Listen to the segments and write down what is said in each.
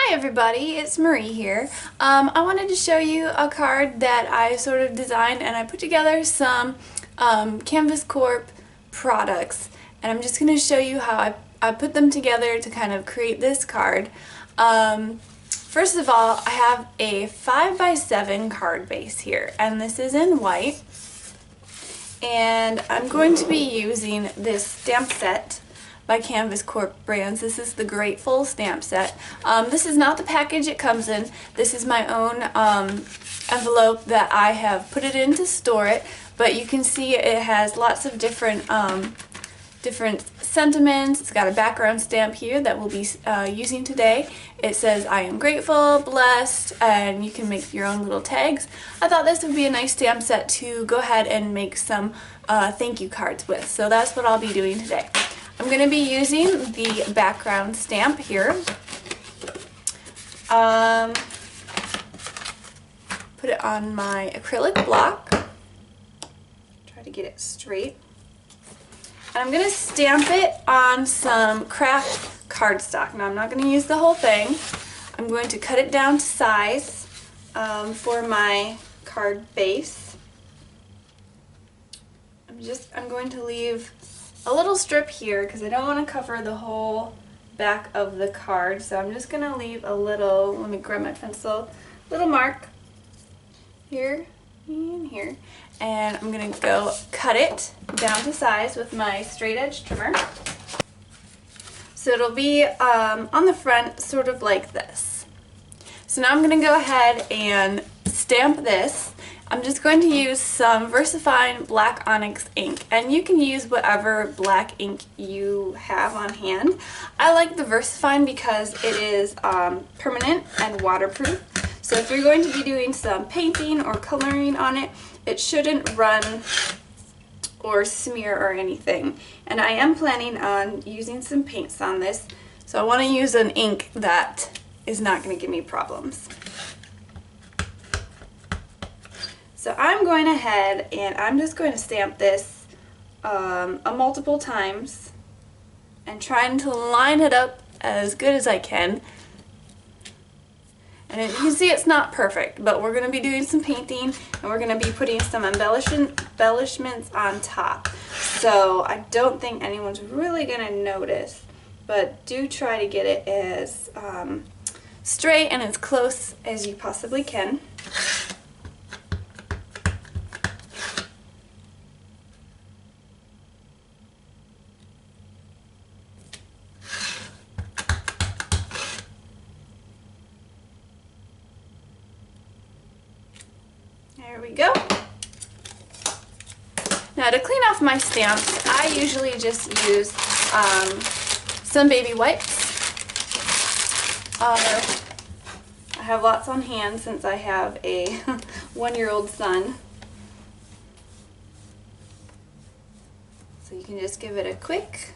Hi everybody, it's Marie here. I wanted to show you a card that I sort of designed, and I put together some Canvas Corp products, and I'm just going to show you how I put them together to kind of create this card. First of all, I have a 5x7 card base here, and this is in white, and I'm going to be using this stamp set by Canvas Corp Brands. This is the Grateful stamp set. This is not the package it comes in. This is my own envelope that I have put it in to store it, but you can see it has lots of different sentiments. It's got a background stamp here that we'll be using today. It says I am grateful, blessed, and you can make your own little tags. I thought this would be a nice stamp set to go ahead and make some thank you cards with. So that's what I'll be doing today. I'm going to be using the background stamp here. Put it on my acrylic block. Try to get it straight. And I'm going to stamp it on some craft cardstock. Now I'm not going to use the whole thing. I'm going to cut it down to size for my card base. I'm going to leave a little strip here because I don't want to cover the whole back of the card, so I'm just going to leave a little, let me grab my pencil, little mark here and here, and I'm going to go cut it down to size with my straight edge trimmer. So it'll be on the front sort of like this. So now I'm going to go ahead and stamp this. I'm just going to use some VersaFine Black Onyx ink, and you can use whatever black ink you have on hand. I like the VersaFine because it is permanent and waterproof, so if you're going to be doing some painting or coloring on it, it shouldn't run or smear or anything. And I am planning on using some paints on this, so I want to use an ink that is not going to give me problems. So I'm going ahead and I'm just going to stamp this multiple times and trying to line it up as good as I can. And you can see it's not perfect, but we're going to be doing some painting and we're going to be putting some embellishments on top. So I don't think anyone's really going to notice, but do try to get it as straight and as close as you possibly can. There we go. Now to clean off my stamps, I usually just use some baby wipes. I have lots on hand since I have a one-year-old son. So you can just give it a quick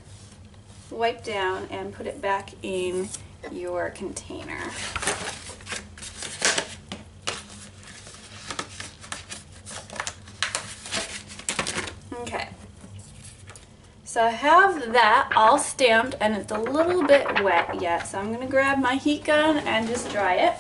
wipe down and put it back in your container. Okay, so I have that all stamped and it's a little bit wet yet, so I'm going to grab my heat gun and just dry it.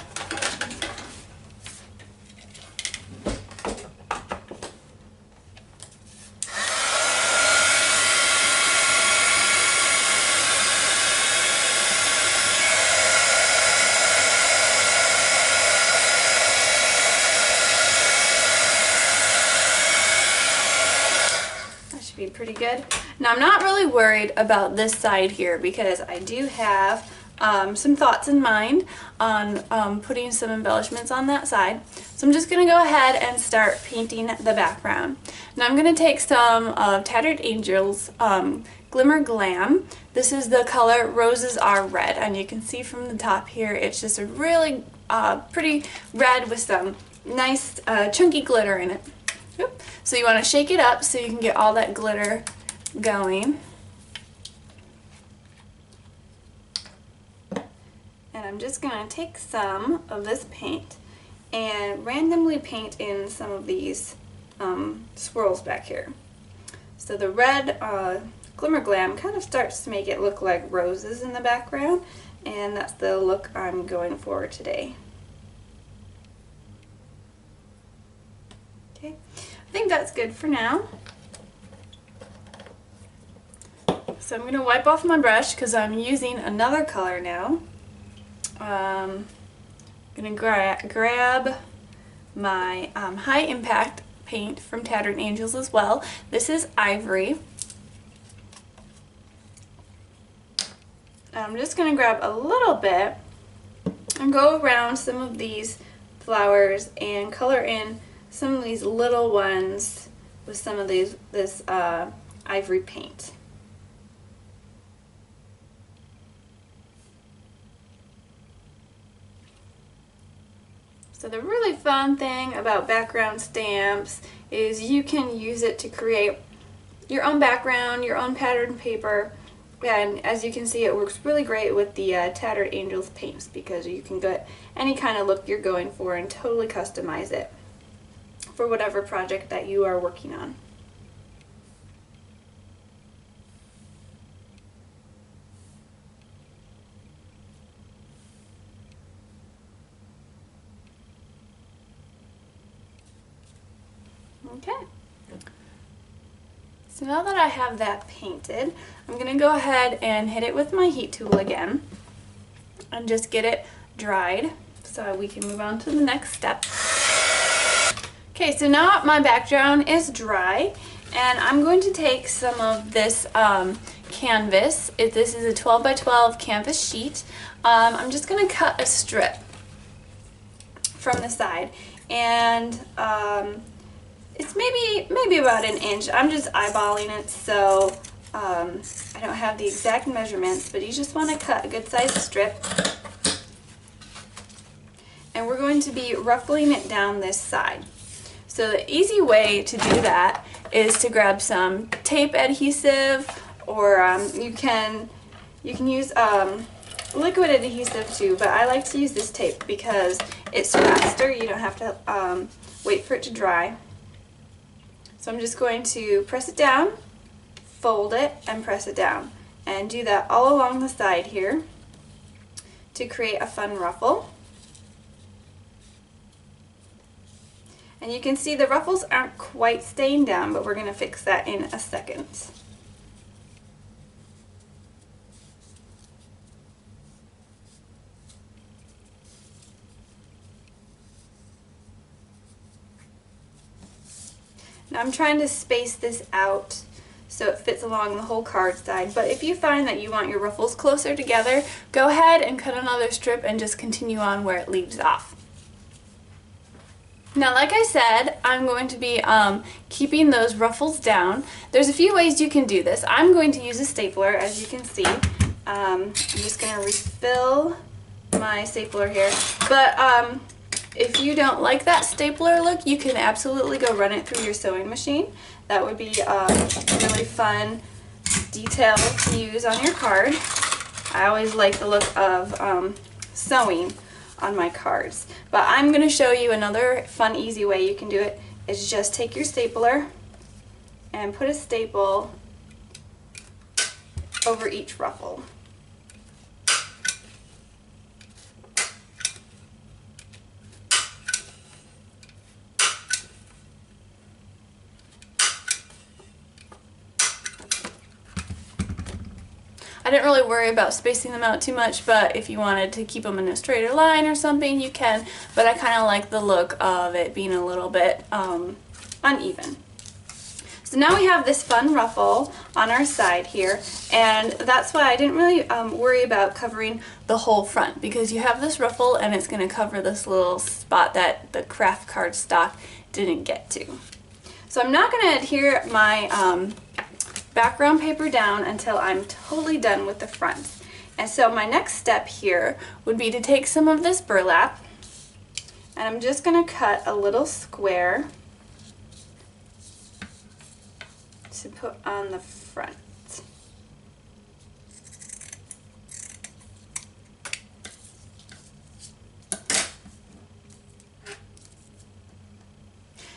Be pretty good. Now I'm not really worried about this side here because I do have some thoughts in mind on putting some embellishments on that side. So I'm just going to go ahead and start painting the background. Now I'm going to take some Tattered Angels Glimmer Glam. This is the color Roses Are Red, and you can see from the top here it's just a really pretty red with some nice chunky glitter in it. So you want to shake it up so you can get all that glitter going. And I'm just going to take some of this paint and randomly paint in some of these swirls back here. So the red Glimmer Glam kind of starts to make it look like roses in the background, and that's the look I'm going for today. Okay, I think that's good for now. So I'm going to wipe off my brush because I'm using another color now. I'm going to grab my high impact paint from Tattered Angels as well. This is Ivory. I'm just going to grab a little bit and go around some of these flowers and color in some of these little ones with some of this ivory paint. So the really fun thing about background stamps is you can use it to create your own background, your own pattern paper, and as you can see it works really great with the Tattered Angels paints because you can get any kind of look you're going for and totally customize it for whatever project that you are working on. Okay, so now that I have that painted, I'm going to go ahead and hit it with my heat tool again and just get it dried so we can move on to the next step. Okay, so now my background is dry and I'm going to take some of this canvas. This is a 12 by 12 canvas sheet. I'm just going to cut a strip from the side, and it's maybe about an inch. I'm just eyeballing it, so I don't have the exact measurements, but you just want to cut a good sized strip. And we're going to be ruffling it down this side. So the easy way to do that is to grab some tape adhesive, or you can use liquid adhesive too, but I like to use this tape because it's faster. You don't have to wait for it to dry. So I'm just going to press it down, fold it, and press it down. And do that all along the side here to create a fun ruffle. And you can see the ruffles aren't quite staying down, but we're going to fix that in a second. Now I'm trying to space this out so it fits along the whole card side, but if you find that you want your ruffles closer together, go ahead and cut another strip and just continue on where it leaves off. Now, like I said, I'm going to be keeping those ruffles down. There's a few ways you can do this. I'm going to use a stapler, as you can see. I'm just going to refill my stapler here, but if you don't like that stapler look, you can absolutely go run it through your sewing machine. That would be a really fun detail to use on your card. I always like the look of sewing on my cards. But I'm going to show you another fun, easy way you can do it. Is just take your stapler and put a staple over each ruffle. I didn't really worry about spacing them out too much, but if you wanted to keep them in a straighter line or something, you can. But I kind of like the look of it being a little bit uneven. So now we have this fun ruffle on our side here, and that's why I didn't really worry about covering the whole front, because you have this ruffle and it's going to cover this little spot that the craft cardstock didn't get to. So I'm not going to adhere my background paper down until I'm totally done with the front. And so my next step here would be to take some of this burlap, and I'm just going to cut a little square to put on the front.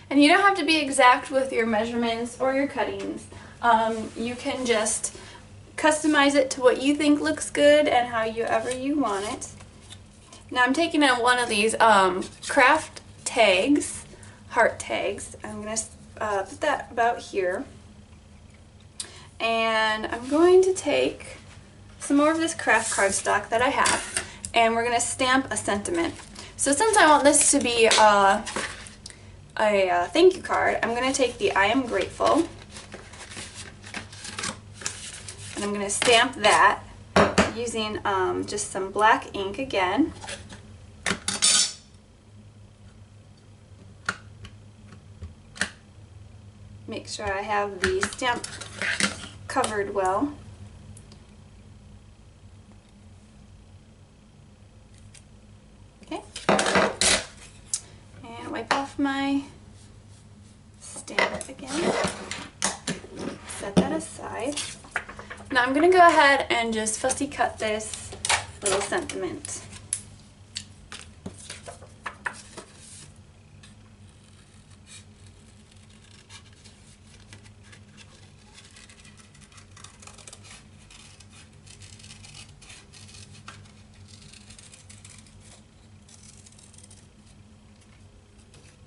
And you don't have to be exact with your measurements or your cuttings. You can just customize it to what you think looks good and however you want it. Now I'm taking out one of these craft tags, heart tags. I'm going to put that about here. And I'm going to take some more of this craft cardstock that I have, and we're going to stamp a sentiment. So since I want this to be a thank you card, I'm going to take the I am grateful, and I'm going to stamp that using just some black ink again. Make sure I have the stamp covered well. Okay. And wipe off my stamp again. Set that aside. Now I'm going to go ahead and just fussy cut this little sentiment.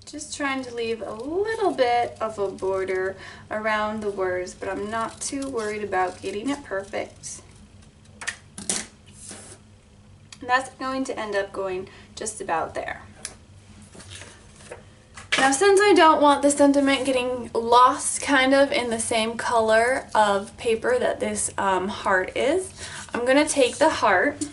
Just trying to leave a little bit of a border around the words, but I'm not too worried about getting it perfect. And that's going to end up going just about there. Now since I don't want the sentiment getting lost kind of in the same color of paper that this heart is, I'm going to take the heart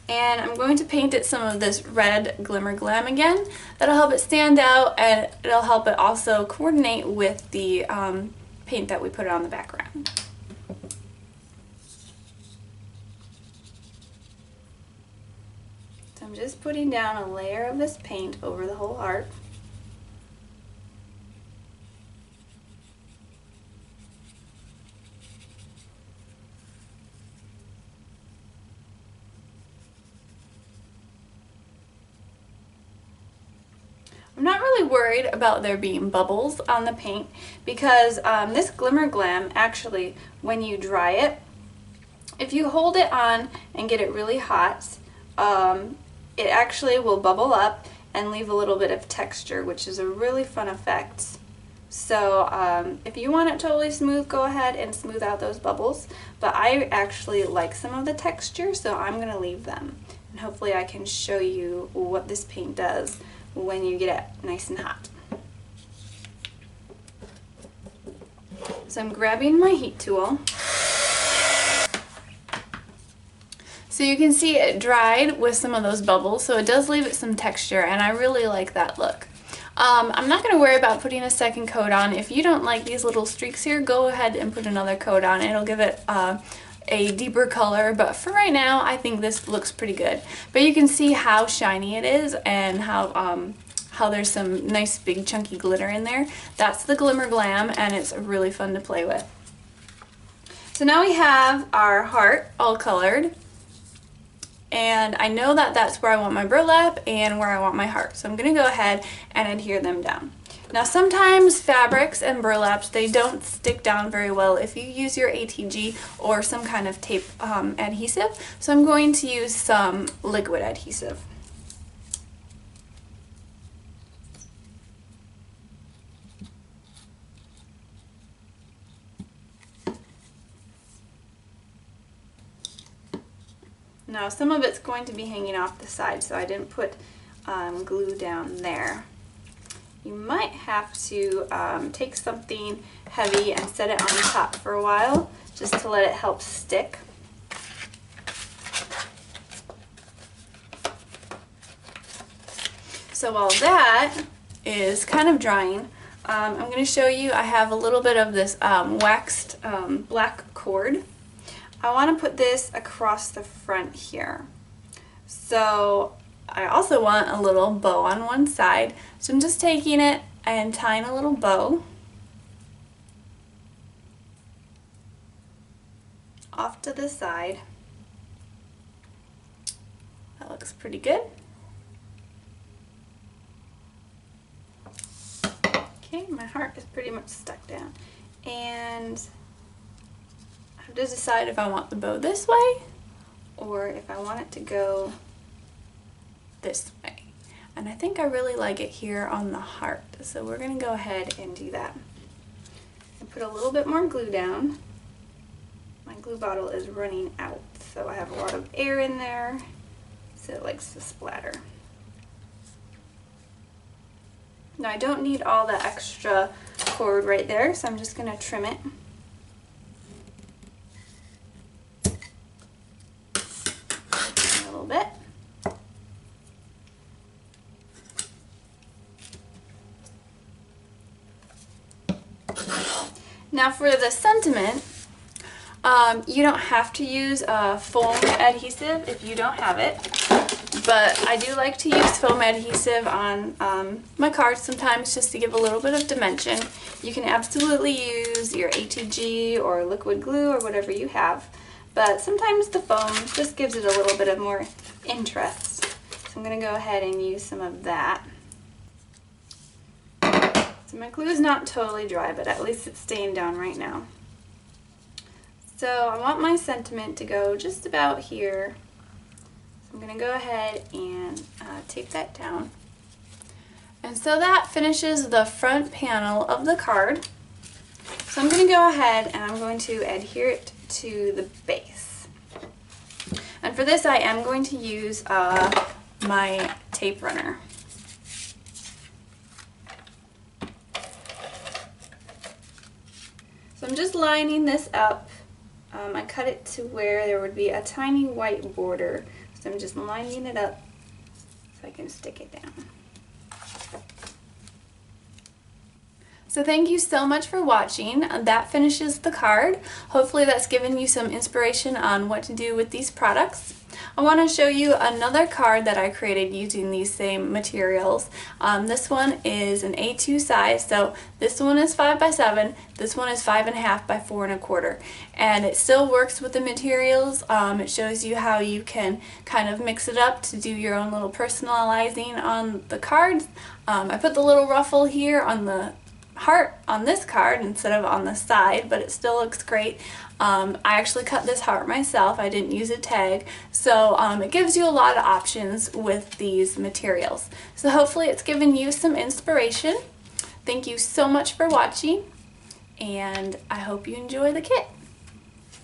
and I'm going to paint it some of this red Glimmer Glam again. That'll help it stand out, and it'll help it also coordinate with the paint that we put on the background. So I'm just putting down a layer of this paint over the whole heart. I'm not really worried about there being bubbles on the paint because this Glimmer Glam, actually, when you dry it, if you hold it on and get it really hot, it actually will bubble up and leave a little bit of texture, which is a really fun effect. So if you want it totally smooth, go ahead and smooth out those bubbles, but I actually like some of the texture, so I'm going to leave them. And hopefully I can show you what this paint does when you get it nice and hot. So I'm grabbing my heat tool. So you can see it dried with some of those bubbles, so it does leave it some texture, and I really like that look. I'm not going to worry about putting a second coat on. If you don't like these little streaks here, go ahead and put another coat on. It'll give it a deeper color, but for right now I think this looks pretty good. But you can see how shiny it is and how there's some nice big chunky glitter in there. That's the Glimmer Glam, and it's really fun to play with. So now we have our heart all colored, and I know that that's where I want my burlap and where I want my heart, so I'm going to go ahead and adhere them down. Now sometimes fabrics and burlaps, they don't stick down very well if you use your ATG or some kind of tape adhesive, so I'm going to use some liquid adhesive. Now some of it's going to be hanging off the side, so I didn't put glue down there. You might have to take something heavy and set it on top for a while just to let it help stick. So while that is kind of drying, I'm going to show you I have a little bit of this waxed black cord. I want to put this across the front here. So I also want a little bow on one side. So I'm just taking it and tying a little bow off to the side. That looks pretty good. Okay, my heart is pretty much stuck down. And I'm to decide if I want the bow this way or if I want it to go this way. And I think I really like it here on the heart, so we're going to go ahead and do that. And put a little bit more glue down. My glue bottle is running out, so I have a lot of air in there, so it likes to splatter. Now I don't need all the extra cord right there, so I'm just going to trim it. A little bit. Now for the sentiment, you don't have to use foam adhesive if you don't have it, but I do like to use foam adhesive on my cards sometimes just to give a little bit of dimension. You can absolutely use your ATG or liquid glue or whatever you have, but sometimes the foam just gives it a little bit of more interest. So I'm going to go ahead and use some of that. So my glue is not totally dry, but at least it's staying down right now. So I want my sentiment to go just about here. So I'm going to go ahead and tape that down. And so that finishes the front panel of the card. So I'm going to go ahead and I'm going to adhere it to the base. And for this I am going to use my tape runner. So I'm just lining this up. I cut it to where there would be a tiny white border. So I'm just lining it up so I can stick it down. So thank you so much for watching. That finishes the card. Hopefully that's given you some inspiration on what to do with these products. I want to show you another card that I created using these same materials. This one is an A2 size, so this one is 5 by 7, this one is 5.5 by 4 1/4, and it still works with the materials. It shows you how you can kind of mix it up to do your own little personalizing on the cards. I put the little ruffle here on the heart on this card instead of on the side, but it still looks great. I actually cut this heart myself. I didn't use a tag, so it gives you a lot of options with these materials. So hopefully it's given you some inspiration. Thank you so much for watching, and I hope you enjoy the kit.